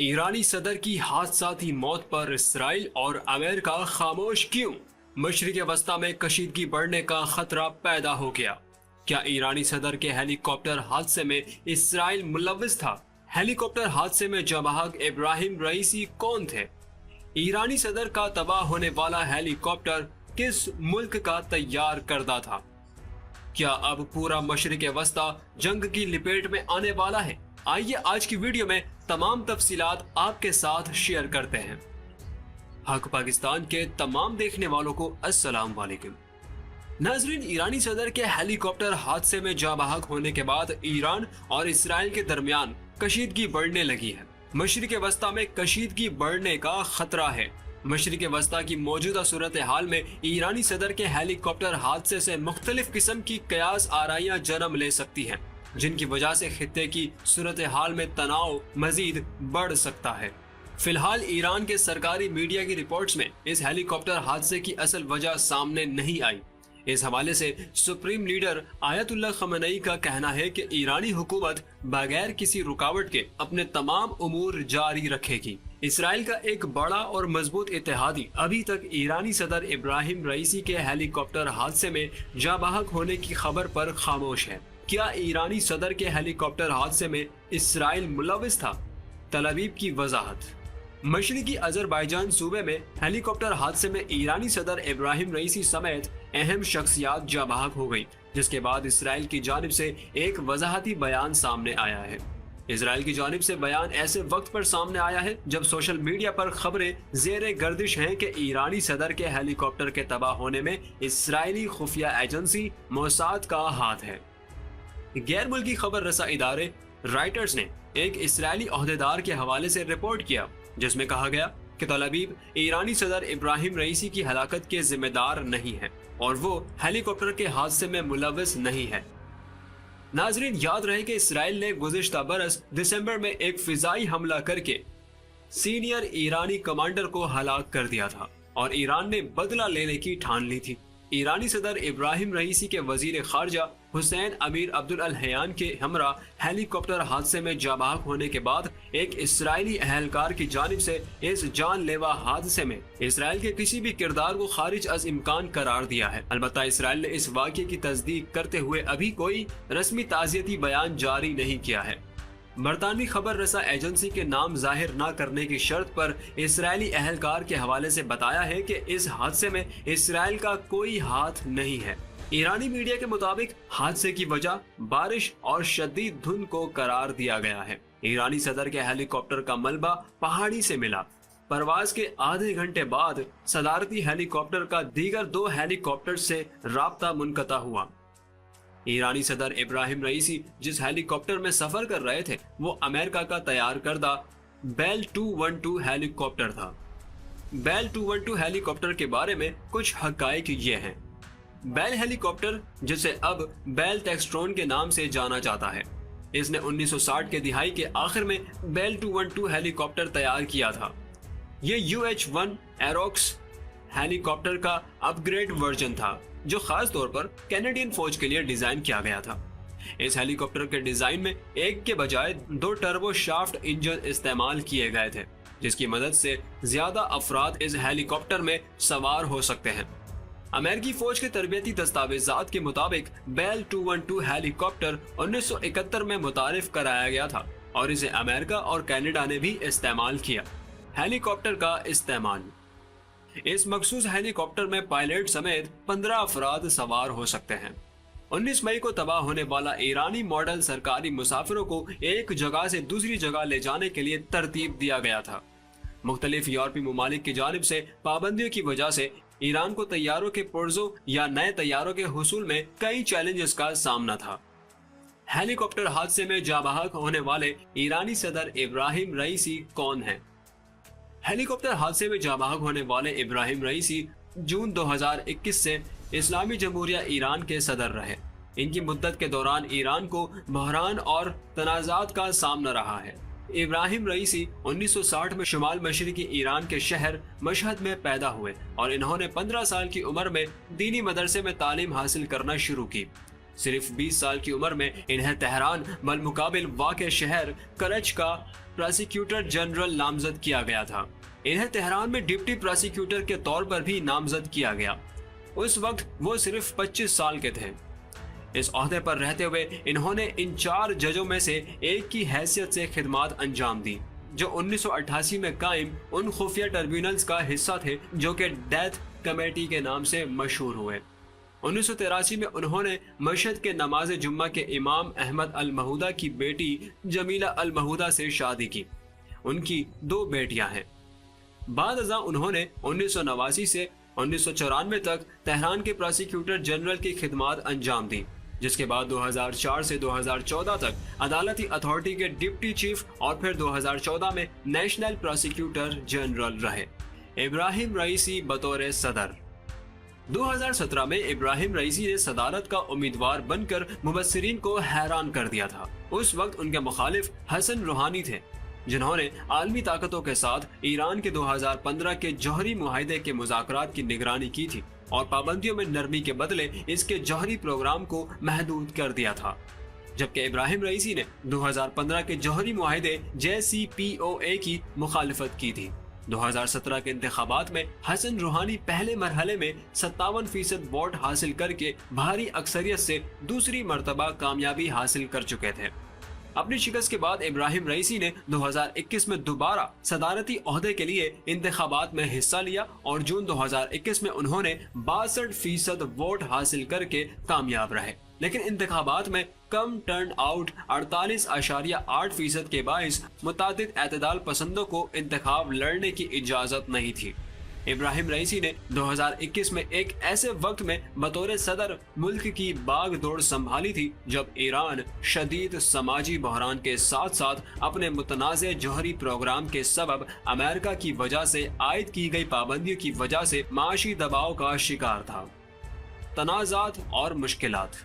ईरानी सदर की हादसाती मौत पर इसराइल और अमेरिका खामोश क्यों? मशरिक़ वस्ता में कशीदगी बढ़ने का खतरा पैदा हो गया। क्या ईरानी सदर के हेलीकॉप्टर हादसे में इसराइल मुलव्विस था? हेलीकॉप्टर हादसे में जवाहग इब्राहिम रईसी कौन थे? ईरानी सदर का तबाह होने वाला हेलीकॉप्टर किस मुल्क का तैयार करदा था? क्या अब पूरा मशरिक़ वस्ता जंग की लपेट में आने वाला है? आइए आज की वीडियो में तमाम तफसीलात आपके साथ शेयर करते हैं। हक पाकिस्तान के तमाम देखने वालों को अस्सलाम वालेकुम। नाजरीन, ईरानी सदर के हेलीकॉप्टर हादसे में जाँ बहक होने के बाद ईरान और इसराइल के दरमियान कशीदगी बढ़ने लगी है। मशरिक़ वस्ता में कशीदगी बढ़ने का खतरा है। मशरिक़ वस्ता की मौजूदा सूरत हाल में ईरानी सदर के हेलीकॉप्टर हादसे से मुख्तलिफ किस्म की कयास आराइयां जन्म ले सकती हैं, जिनकी वजह से खित्ते की सूरत हाल में तनाव मजीद बढ़ सकता है। फिलहाल ईरान के सरकारी मीडिया की रिपोर्ट्स में इस हेलीकॉप्टर हादसे की असल वजह सामने नहीं आई। इस हवाले से सुप्रीम लीडर आयतुल्लाह खमेनी का कहना है कि ईरानी हुकूमत बगैर किसी रुकावट के अपने तमाम उमूर जारी रखेगी। इसराइल का एक बड़ा और मजबूत इत्तेहादी अभी तक ईरानी सदर इब्राहिम रईसी के हेलीकॉप्टर हादसे में जाँ बहक होने की खबर पर खामोश है। क्या ईरानी सदर के हेलीकॉप्टर हादसे में इसराइल मुलव्विस था? तल अवीव की वजाहत। मशरिकी अजरबैजान सूबे में हेलीकॉप्टर हादसे में ईरानी सदर इब्राहिम रईसी समेत अहम शख्सियात जाँ बहक हो गई, जिसके बाद इसराइल की जानिब से एक वजाहती बयान सामने आया है। इसराइल की जानिब से बयान ऐसे वक्त पर सामने आया है जब सोशल मीडिया पर खबरें ज़ेरे गर्दिश हैं कि ईरानी सदर के हेलीकॉप्टर के तबाह होने में इसराइली खुफिया एजेंसी मोसाद का हाथ है। गैर मुल्की खबर रसा इदारे राइटर्स ने एक इसराइली ओहदेदार के हवाले से रिपोर्ट किया, जिसमें कहा गया कि तल अवीव ईरानी सदर इब्राहिम रईसी की हलाकत के जिम्मेदार नहीं है और वो हेलीकॉप्टर के हादसे में मुलव्विस नहीं है। नाजरीन, याद रहे कि इसराइल ने गुज़िश्ता बरस दिसंबर में एक फिजाई हमला करके सीनियर ईरानी कमांडर को हलाक कर दिया था और ईरान ने बदला लेने की ठान ली थी। ईरानी सदर इब्राहिम रईसी के वजीर खारजा हुसैन अमीर अब्दुल अल हयान के हमरा हेलीकॉप्टर हादसे में जाँ बहक होने के बाद एक इसराइली अहलकार की जानिब से इस जानलेवा हादसे में इसराइल के किसी भी किरदार को खारिज अज इम्कान करार दिया है। अलबत्ता इसराइल ने इस वाक़े की तस्दीक करते हुए अभी कोई रस्मी ताज़ियती बयान जारी नहीं किया है। बरतानवी खबर रसा एजेंसी के नाम जाहिर न करने की शर्त पर इसराइली अहलकार के हवाले से बताया है कि इस हादसे में इसराइल का कोई हाथ नहीं है। ईरानी मीडिया के मुताबिक हादसे की वजह बारिश और शदीद धुंध को करार दिया गया है। ईरानी सदर के हेलीकॉप्टर का मलबा पहाड़ी से मिला। परवाज के आधे घंटे बाद सदारती हेलीकॉप्टर का दीगर 2 हेलीकॉप्टर से राब्ता मुनक़ता हुआ। ईरानी सदर इब्राहिम रईसी जिस हेलीकॉप्टर में सफर कर रहे थे वो अमेरिका का तैयार करदा बेल 212 हेलीकॉप्टर था। बेल 212 हेलीकॉप्टर के बारे में कुछ हकायक ये हैं। बेल हेलीकॉप्टर, जिसे अब बेल टेक्सट्रॉन के नाम से जाना जाता है, इसने 1960 के दिहाई के आखिर में बेल 212 हेलीकॉप्टर तैयार किया था। ये UH-1 एरोक्स हेलीकॉप्टर का अपग्रेड वर्जन था जो खास तौर पर कैनेडियन फौज के लिए डिजाइन किया गया था। इस हेलीकॉप्टर के डिजाइन में एक के बजाय 2 टर्बो शाफ्ट इंजन इस्तेमाल किए गए थे, जिसकी मदद से ज्यादा अफराद इस हेलीकॉप्टर में सवार हो सकते हैं। अमेरिकी फौज के तरबियती दस्तावेजात के मुताबिक बेल 212 हेलीकॉप्टर 1971 में मुतारिफ कराया गया था और इसे अमेरिका और कनाडा ने भी इस्तेमाल किया। हेलीकॉप्टर का इस्तेमाल। इस मखसूस हेलीकॉप्टर में पायलट समेत 15 अफराद सवार हो सकते हैं। 19 मई को तबाह होने वाला ईरानी मॉडल सरकारी मुसाफिरों को एक जगह से दूसरी जगह ले जाने के लिए तरतीब दिया गया था। मुख्तलिफ यूरोपीय ममालिक की जानिब से पाबंदियों की वजह से ईरान को तैयारों के पुर्जों या नए तैयारों के हुसूल में कई चैलेंजेस का सामना था। हेलीकॉप्टर हादसे में जाँ बहक होने वाले ईरानी सदर इब्राहिम रईसी कौन है? हेलीकॉप्टर हादसे में जाँ बहक होने वाले इब्राहिम रईसी जून 2021 से इस्लामी जमहूरिया ईरान के सदर रहे। इनकी मुद्दत के दौरान ईरान को बहरान और तनाज़ात का सामना रहा है। इब्राहिम रईसी 1960 में शुमाल मशरिकी ईरान के शहर मशहद में पैदा हुए और इन्होंने 15 साल की उम्र में दीनी मदरसे में तालीम हासिल करना शुरू की। सिर्फ 20 साल की उम्र में इन्हें तेहरान बलमुकाबिल वाक़ शहर करच का प्रोसिक्यूटर जनरल नामजद किया गया था। इन्हें तेहरान में डिप्टी प्रोसिक्यूटर के तौर पर भी नामजद किया गया। उस वक्त वो सिर्फ 25 साल के थे। इस ओहदे पर रहते हुए इन्होंने इन 4 जजों में से एक की हैसियत से खिदमात अंजाम दी, जो 1988 में कायम उन खुफिया ट्रिब्यूनल्स का हिस्सा थे जो कि डेथ कमेटी के नाम से मशहूर हुए। 1983 में उन्होंने मशहद के नमाज जुम्मा के इमाम अहमद अल महूदा की बेटी जमीला अल महूदा से शादी की। उनकी 2 बेटियां हैं। बाद अज़ा उन्होंने 1989 से 1994 तक तेहरान के प्रोसिक्यूटर जनरल की खिदमात अंजाम दी, जिसके बाद 2004 से 2014 तक अदालती अथॉरिटी के डिप्टी चीफ और फिर 2014 में नेशनल प्रोसिक्यूटर जनरल रहे। इब्राहिम रईसी बतौर सदर। 2017 में इब्राहिम रईसी ने सदारत का उम्मीदवार बनकर मुबस्सिरीन को हैरान कर दिया था। उस वक्त उनके मुखालिफ हसन रूहानी थे, जिन्होंने आलमी ताकतों के साथ ईरान के 2015 के जौहरी मुआहदे के मुज़ाकरात की निगरानी की थी और पाबंदियों में नरमी के बदले इसके जौहरी प्रोग्राम को महदूद कर दिया था। जबकि इब्राहिम रईसी ने 2015 के जौहरी मुआहदे JCPOA की मुखालिफत की थी। 2017 के इंतखाबात में हसन रूहानी पहले मरहले में 57% वोट हासिल करके भारी अक्सरियत से दूसरी मर्तबा कामयाबी हासिल कर चुके थे। अपनी शिकस्त के बाद इब्राहिम रईसी ने 2021 में दोबारा सदारती ओहदे के लिए इंतखाबात में हिस्सा लिया और जून 2021 में उन्होंने 62% वोट हासिल करके कामयाब रहे। लेकिन इंतखाबात में कम टर्न आउट 48.8% के बाइस मुतादिद एतदाल पसंदों को इंतखाब लड़ने की इजाजत नहीं थी। इब्राहिम रईसी ने 2021 में एक ऐसे वक्त में बतौर सदर मुल्क की बाग दौड़ संभाली थी जब ईरान शदीद समाजी बहरान के साथ साथ अपने मुतनाज़े जौहरी प्रोग्राम के सबब अमेरिका की वजह से आयद की गई पाबंदियों की वजह से माशी दबाव का शिकार था। तनाज़ात और मुश्किलात।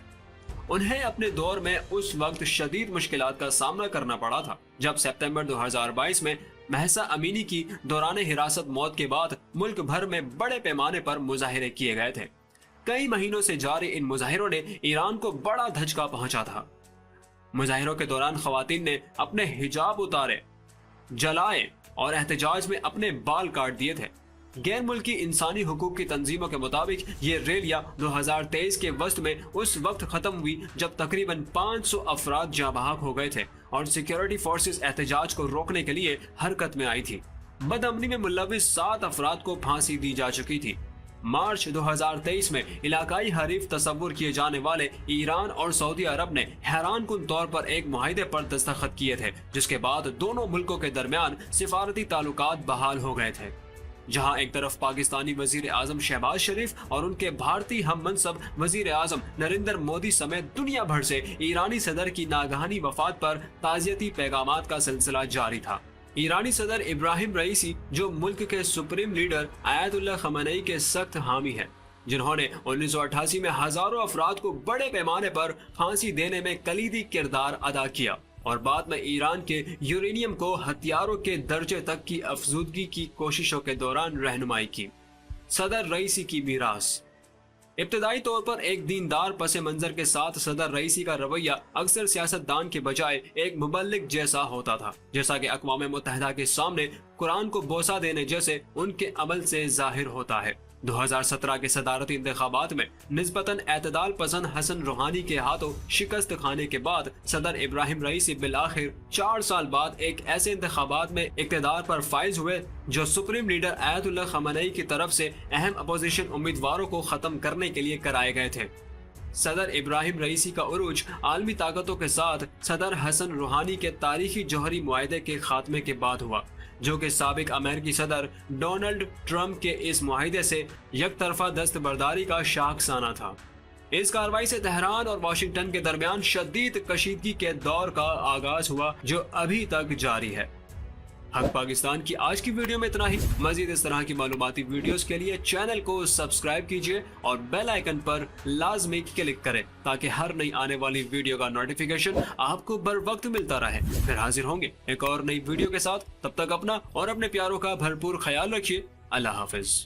उन्हें अपने दौर में उस वक्त शदीद मुश्किलात का सामना करना पड़ा था जब सितंबर 2022 में महसा अमीनी की दौरान हिरासत मौत के बाद मुल्क भर में बड़े पैमाने पर मुजाहिरे किए गए थे। कई महीनों से जारी इन मुजाहिरों ने ईरान को बड़ा धचका पहुंचा था। मुजाहिरों के दौरान खवातीन ने अपने हिजाब उतारे, जलाए और एहतजाज में अपने बाल काट दिए थे। गैर मुल्की इंसानी हुकूक की तंजीमों के मुताबिक ये रैलियां 2023 के वस्त में उस वक्त खत्म हुई जब तकरीबन 500 अफराद जाँ बहक हो गए थे और सिक्योरिटी फोर्सेस एहतजाज को रोकने के लिए हरकत में आई थी। बदअमनी में मुलविस 7 अफराद को फांसी दी जा चुकी थी। मार्च 2023 में इलाकाई हरीफ तस्वुर किए जाने वाले ईरान और सऊदी अरब ने हैरान कुन तौर पर एक मुआहदे पर दस्तखत किए थे, जिसके बाद दोनों मुल्कों के दरमियान सिफारती ताल्लुकात बहाल हो गए थे। जहां एक तरफ पाकिस्तानी वजीर आजम शहबाज शरीफ और उनके भारतीय हम मनसब वजीर आजम नरेंद्र मोदी समेत दुनिया भर से ईरानी सदर की नागहानी वफात पर ताज़ियती पैगामात का सिलसिला जारी था। ईरानी सदर इब्राहिम रईसी, जो मुल्क के सुप्रीम लीडर आयतुल्लाह खamenei के सख्त हामी हैं, जिन्होंने 1988 में हजारों अफराद को बड़े पैमाने पर फांसी देने में कलीदी किरदार अदा किया और बाद में ईरान के यूरेनियम को हथियारों के दर्जे तक की अफजूदगी की कोशिशों के दौरान रहनुमाई की। सदर रईसी की मीरास। इब्तदाई तौर पर एक दीनदार पस मंजर के साथ सदर रईसी का रवैया अक्सर सियासतदान के बजाय एक मुबल्लिग जैसा होता था, जैसा कि अक़वाम मुत्तहिदा के सामने कुरान को बोसा देने जैसे उनके अमल से जाहिर होता है। 2017 के सदारती इंतखाबात में निस्बतन एतदाल पसंद हसन रूहानी के हाथों शिकस्त खाने के बाद सदर इब्राहिम रईसी बिलाखिर 4 साल बाद एक ऐसे इंतखाबात में इक़्तिदार पर फाइज हुए जो सुप्रीम लीडर आयतुल्लाह खamenei की तरफ से अहम अपोजिशन उम्मीदवारों को खत्म करने के लिए कराए गए थे। सदर इब्राहिम रईसी का उरूज आलमी ताकतों के साथ सदर हसन रूहानी के तारीखी जौहरी मुआहदे के खात्मे के बाद हुआ, जो कि साबिक अमेरिकी सदर डोनाल्ड ट्रंप के इस मुआहदे से एक तरफा दस्तबरदारी का शाखसाना था। इस कार्रवाई से तेहरान और वाशिंगटन के दरमियान शदीद कशीदगी के दौर का आगाज हुआ, जो अभी तक जारी है। हक पाकिस्तान की आज की वीडियो में इतना ही। मजीद इस तरह की मालूमाती वीडियोस के लिए चैनल को सब्सक्राइब कीजिए और बेल आइकन पर लाजमी क्लिक करें ताकि हर नई आने वाली वीडियो का नोटिफिकेशन आपको बर वक्त मिलता रहे। फिर हाजिर होंगे एक और नई वीडियो के साथ। तब तक अपना और अपने प्यारों का भरपूर ख्याल रखिए। अल्लाह हाफिज।